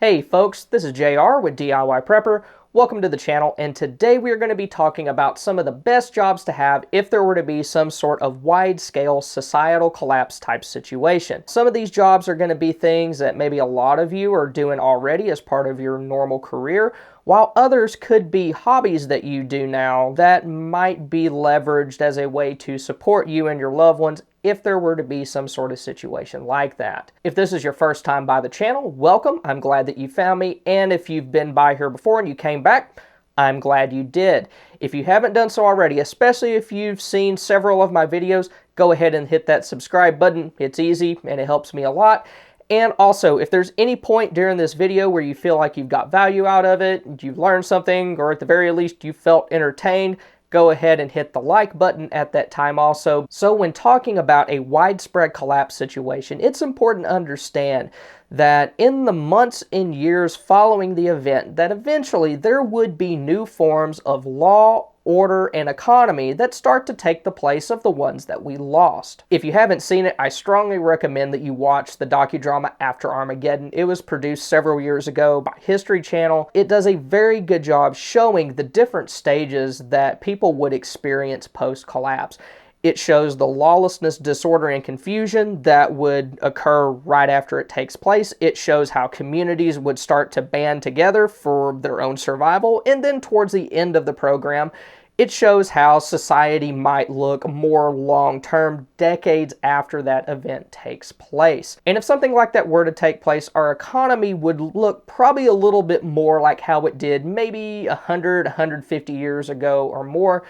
Hey folks, this is JR with DIY Prepper. Welcome to the channel, and today we are going to be talking about some of the best jobs to have if there were to be some sort of wide-scale societal collapse type situation. Some of these jobs are going to be things that maybe a lot of you are doing already as part of your normal career, while others could be hobbies that you do now that might be leveraged as a way to support you and your loved ones if there were to be some sort of situation like that. If this is your first time by the channel, welcome. I'm glad that you found me, and if you've been by here before and you came back, I'm glad you did. If you haven't done so already, especially if you've seen several of my videos, go ahead and hit that subscribe button. It's easy and it helps me a lot. And also, if there's any point during this video where you feel like you've got value out of it, you've learned something, or at the very least you felt entertained, go ahead and hit the like button at that time also. So when talking about a widespread collapse situation, it's important to understand that in the months and years following the event, that eventually there would be new forms of law, order, and economy that start to take the place of the ones that we lost. If you haven't seen it, I strongly recommend that you watch the docudrama After Armageddon. It was produced several years ago by History Channel. It does a very good job showing the different stages that people would experience post-collapse. It shows the lawlessness, disorder, and confusion that would occur right after it takes place. It shows how communities would start to band together for their own survival. And then towards the end of the program, it shows how society might look more long-term, decades after that event takes place. And if something like that were to take place, our economy would look probably a little bit more like how it did maybe 100, 150 years ago or more,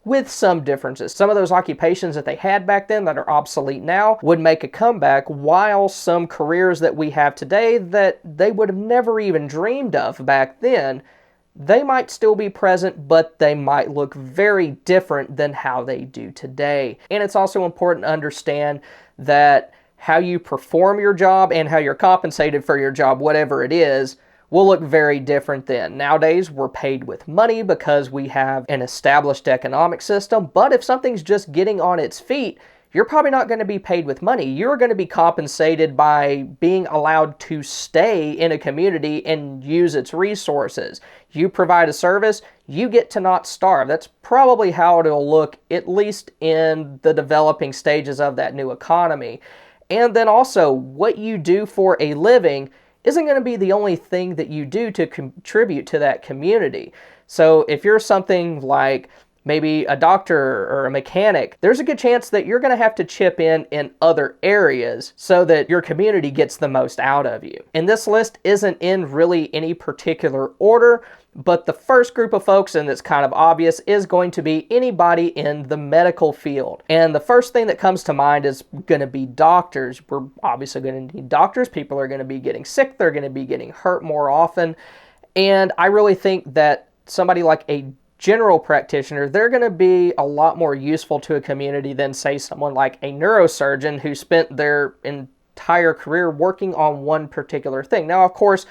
with some differences. Some of those occupations that they had back then that are obsolete now would make a comeback, while some careers that we have today that they would have never even dreamed of back then, they might still be present, but they might look very different than how they do today. And it's also important to understand that how you perform your job and how you're compensated for your job, whatever it is, will look very different then. Nowadays, we're paid with money because we have an established economic system, but if something's just getting on its feet, you're probably not going to be paid with money. You're going to be compensated by being allowed to stay in a community and use its resources. You provide a service, you get to not starve. That's probably how it'll look, at least in the developing stages of that new economy. And then also, what you do for a living isn't going to be the only thing that you do to contribute to that community. So if you're something like maybe a doctor or a mechanic, there's a good chance that you're going to have to chip in other areas so that your community gets the most out of you. And this list isn't in really any particular order, but the first group of folks, and it's kind of obvious, is going to be anybody in the medical field. And the first thing that comes to mind is going to be doctors. We're obviously going to need doctors. People are going to be getting sick. They're going to be getting hurt more often. And I really think that somebody like a general practitioner, they're going to be a lot more useful to a community than, say, someone like a neurosurgeon who spent their entire career working on one particular thing. Now, of course,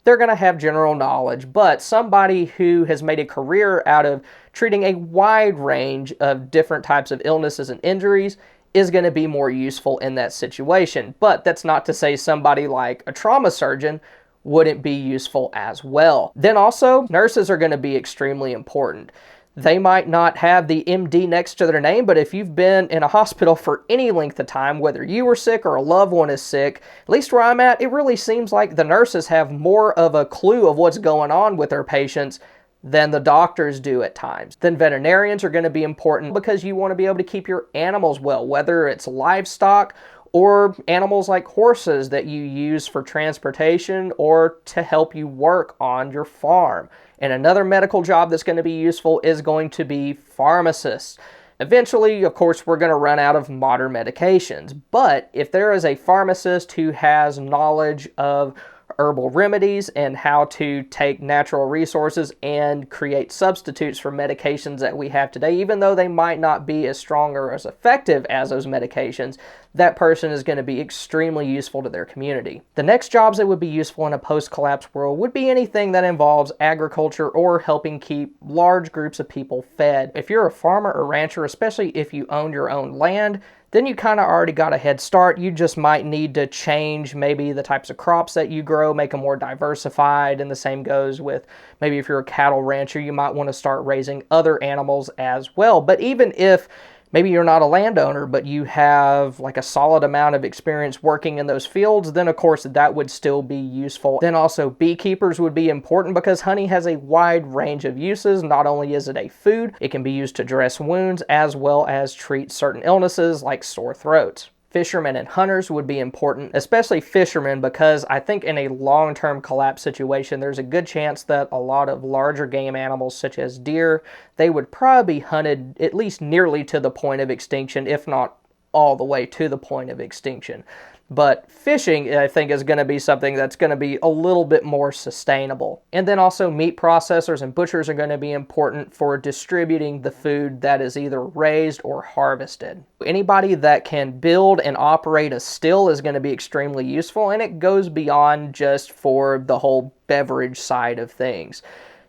they're going to have general knowledge, but somebody who has made a career out of treating a wide range of different types of illnesses and injuries is going to be more useful in that situation. But that's not to say somebody like a trauma surgeon wouldn't be useful as well. Then also, nurses are going to be extremely important. They might not have the MD next to their name, but if you've been in a hospital for any length of time, whether you were sick or a loved one is sick, at least where I'm at, it really seems like the nurses have more of a clue of what's going on with their patients than the doctors do at times. Then veterinarians are going to be important because you want to be able to keep your animals well, whether it's livestock or animals like horses that you use for transportation or to help you work on your farm. And another medical job that's going to be useful is going to be pharmacists. Eventually, of course, we're going to run out of modern medications, but if there is a pharmacist who has knowledge of herbal remedies and how to take natural resources and create substitutes for medications that we have today, even though they might not be as strong or as effective as those medications, that person is going to be extremely useful to their community. The next jobs that would be useful in a post-collapse world would be anything that involves agriculture or helping keep large groups of people fed. If you're a farmer or rancher, especially if you own your own land, then you kind of already got a head start. You just might need to change maybe the types of crops that you grow, make them more diversified, and the same goes with maybe if you're a cattle rancher, you might want to start raising other animals as well. But even if maybe you're not a landowner, but you have like a solid amount of experience working in those fields, then of course that would still be useful. Then also beekeepers would be important because honey has a wide range of uses. Not only is it a food, it can be used to dress wounds as well as treat certain illnesses like sore throats. Fishermen and hunters would be important, especially fishermen, because I think in a long-term collapse situation, there's a good chance that a lot of larger game animals such as deer, they would probably be hunted at least nearly to the point of extinction, if not all the way to the point of extinction. But fishing, I think, is going to be something that's going to be a little bit more sustainable. And then also meat processors and butchers are going to be important for distributing the food that is either raised or harvested. Anybody that can build and operate a still is going to be extremely useful, and it goes beyond just for the whole beverage side of things.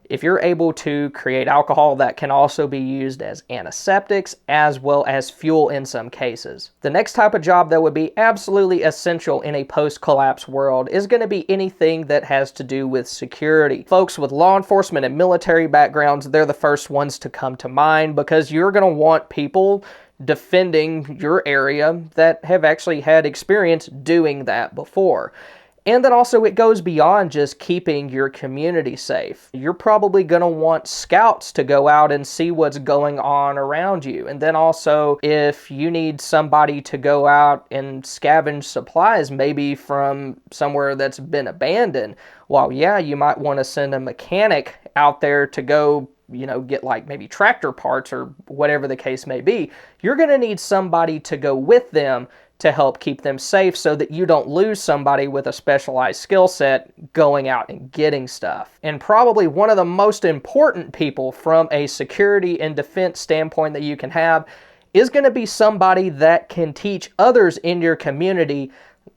If you're able to create alcohol, that can also be used as antiseptics as well as fuel in some cases. The next type of job that would be absolutely essential in a post-collapse world is going to be anything that has to do with security. Folks with law enforcement and military backgrounds, they're the first ones to come to mind because you're going to want people defending your area that have actually had experience doing that before. And then also it goes beyond just keeping your community safe. You're probably going to want scouts to go out and see what's going on around you. And then also if you need somebody to go out and scavenge supplies, maybe from somewhere that's been abandoned, well, yeah, you might want to send a mechanic out there to go get like maybe tractor parts or whatever the case may be. You're going to need somebody to go with them to help keep them safe so that you don't lose somebody with a specialized skill set going out and getting stuff. And probably one of the most important people from a security and defense standpoint that you can have is going to be somebody that can teach others in your community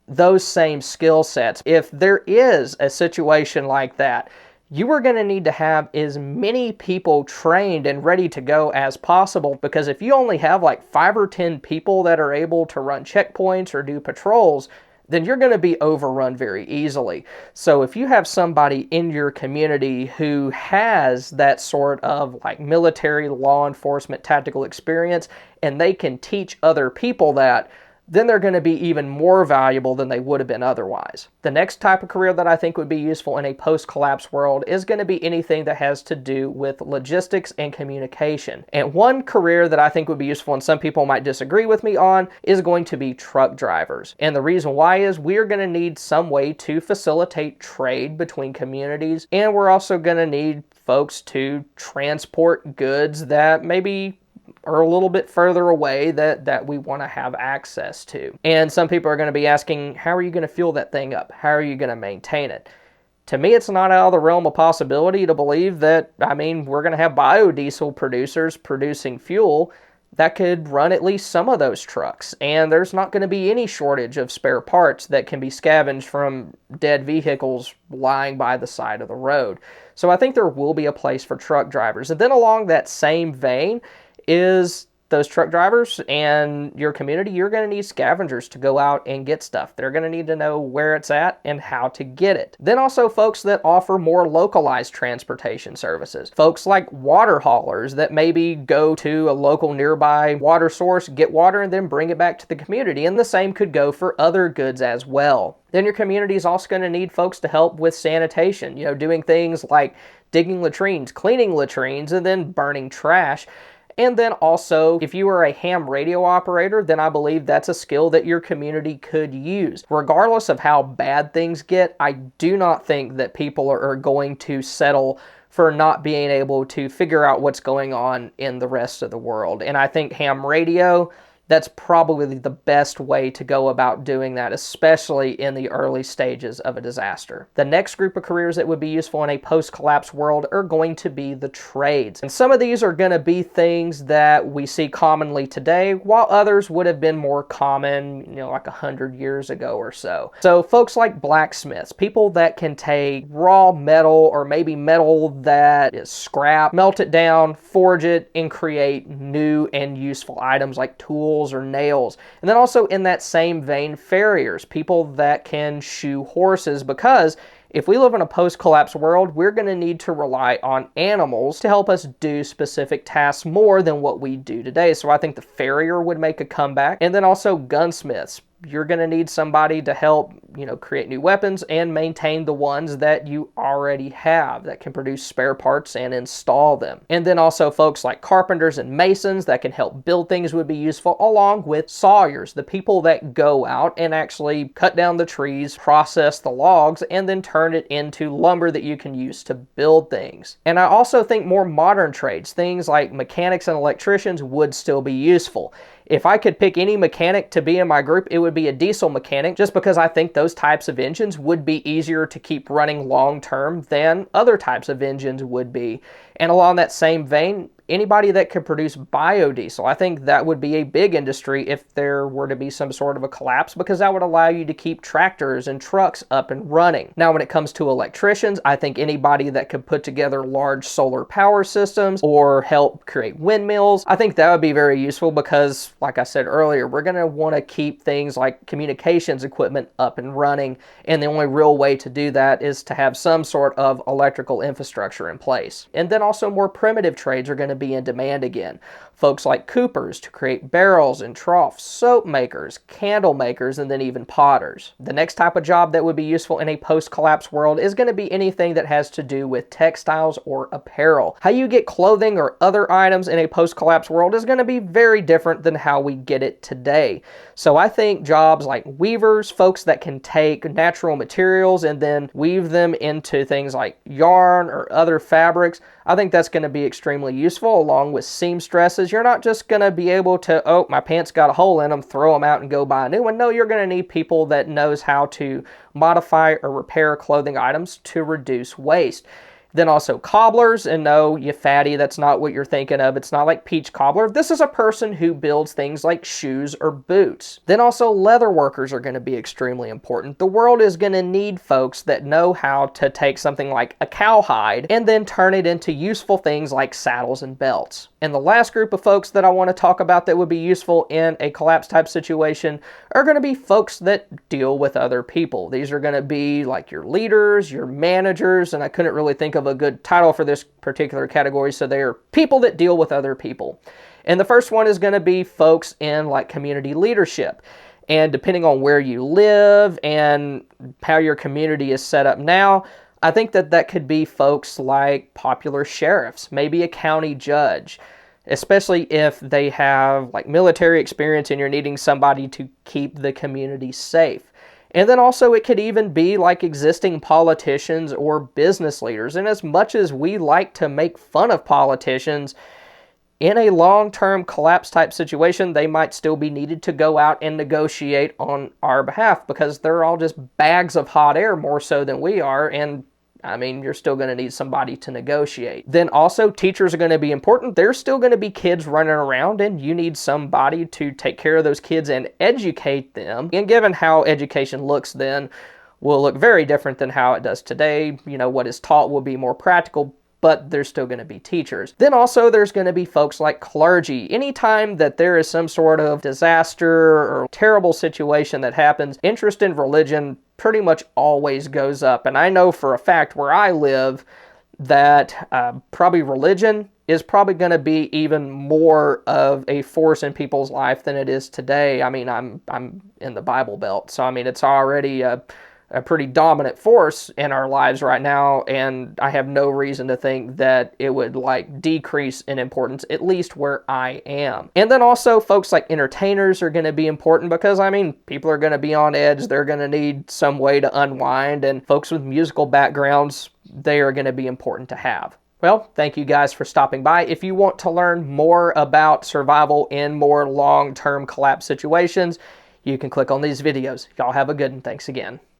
those same skill sets. If there is a situation like that, you are going to need to have as many people trained and ready to go as possible, because if you only have like 5 or 10 people that are able to run checkpoints or do patrols, then you're going to be overrun very easily. So if you have somebody in your community who has that sort of like military law enforcement tactical experience and they can teach other people that, then they're going to be even more valuable than they would have been otherwise. The next type of career that I think would be useful in a post-collapse world is going to be anything that has to do with logistics and communication. And one career that I think would be useful, and some people might disagree with me on, is going to be truck drivers. And the reason why is we're going to need some way to facilitate trade between communities, and we're also going to need folks to transport goods that maybe are a little bit further away that we want to have access to. And some people are going to be asking, how are you going to fuel that thing up? How are you going to maintain it? To me, it's not out of the realm of possibility to believe that, we're going to have biodiesel producers producing fuel that could run at least some of those trucks. And there's not going to be any shortage of spare parts that can be scavenged from dead vehicles lying by the side of the road. So I think there will be a place for truck drivers. And then along that same vein is those truck drivers and your community, you're going to need scavengers to go out and get stuff. They're going to need to know where it's at and how to get it. Then also folks that offer more localized transportation services. Folks like water haulers that maybe go to a local nearby water source, get water, and then bring it back to the community. And the same could go for other goods as well. Then your community is also going to need folks to help with sanitation, doing things like digging latrines, cleaning latrines, and then burning trash. And then also, if you are a ham radio operator, then I believe that's a skill that your community could use. Regardless of how bad things get, I do not think that people are going to settle for not being able to figure out what's going on in the rest of the world. And I think ham radio, that's probably the best way to go about doing that, especially in the early stages of a disaster. The next group of careers that would be useful in a post-collapse world are going to be the trades. And some of these are going to be things that we see commonly today, while others would have been more common, like 100 years ago or so. So folks like blacksmiths, people that can take raw metal or maybe metal that is scrap, melt it down, forge it, and create new and useful items like tools tools or nails. And then also in that same vein, farriers, people that can shoe horses, because if we live in a post-collapse world, we're going to need to rely on animals to help us do specific tasks more than what we do today. So I think the farrier would make a comeback. And then also gunsmiths. You're going to need somebody to help, create new weapons and maintain the ones that you already have that can produce spare parts and install them. And then also folks like carpenters and masons that can help build things would be useful, along with sawyers, the people that go out and actually cut down the trees, process the logs, and then turn it into lumber that you can use to build things. And I also think more modern trades, things like mechanics and electricians, would still be useful. If I could pick any mechanic to be in my group, it would be a diesel mechanic, just because I think those types of engines would be easier to keep running long term than other types of engines would be. And along that same vein, anybody that could produce biodiesel, I think that would be a big industry if there were to be some sort of a collapse, because that would allow you to keep tractors and trucks up and running. Now, when it comes to electricians, I think anybody that could put together large solar power systems or help create windmills, I think that would be very useful, because like I said earlier, we're going to want to keep things like communications equipment up and running, and the only real way to do that is to have some sort of electrical infrastructure in place. And then also more primitive trades are going to be in demand again. Folks like coopers to create barrels and troughs, soap makers, candle makers, and then even potters. The next type of job that would be useful in a post-collapse world is going to be anything that has to do with textiles or apparel. How you get clothing or other items in a post-collapse world is going to be very different than how we get it today. So I think jobs like weavers, folks that can take natural materials and then weave them into things like yarn or other fabrics, I think that's going to be extremely useful, along with seamstresses. You're not just going to be able to, oh, my pants got a hole in them, throw them out and go buy a new one. No, you're going to need people that knows how to modify or repair clothing items to reduce waste. Then also cobblers, and no, you fatty, that's not what you're thinking of. It's not like peach cobbler. This is a person who builds things like shoes or boots. Then also leather workers are going to be extremely important. The world is going to need folks that know how to take something like a cowhide and then turn it into useful things like saddles and belts. And the last group of folks that I want to talk about that would be useful in a collapse type situation are going to be folks that deal with other people. These are going to be like your leaders, your managers, and I couldn't really think of a good title for this particular category, so they are people that deal with other people. And the first one is going to be folks in like community leadership. And depending on where you live and how your community is set up now, I think that could be folks like popular sheriffs, maybe a county judge, especially if they have like military experience and you're needing somebody to keep the community safe. And then also it could even be like existing politicians or business leaders. And as much as we like to make fun of politicians, in a long-term collapse type situation, they might still be needed to go out and negotiate on our behalf, because they're all just bags of hot air more so than we are. And I mean, you're still going to need somebody to negotiate. Then also teachers are going to be important. There's still going to be kids running around, and you need somebody to take care of those kids and educate them. And given how education looks then will look very different than how it does today. What is taught will be more practical, but there's still going to be teachers. Then also there's going to be folks like clergy. Anytime that there is some sort of disaster or terrible situation that happens, interest in religion pretty much always goes up. And I know for a fact where I live that probably religion is probably going to be even more of a force in people's life than it is today. I mean, I'm in the Bible Belt, so I mean, it's already a pretty dominant force in our lives right now, and I have no reason to think that it would like decrease in importance, at least where I am. And then also folks like entertainers are going to be important, because I mean, people are going to be on edge, they're going to need some way to unwind, and folks with musical backgrounds, they are going to be important to have. Well, thank you guys for stopping by. If you want to learn more about survival in more long-term collapse situations, you can click on these videos. Y'all have a good one. Thanks again.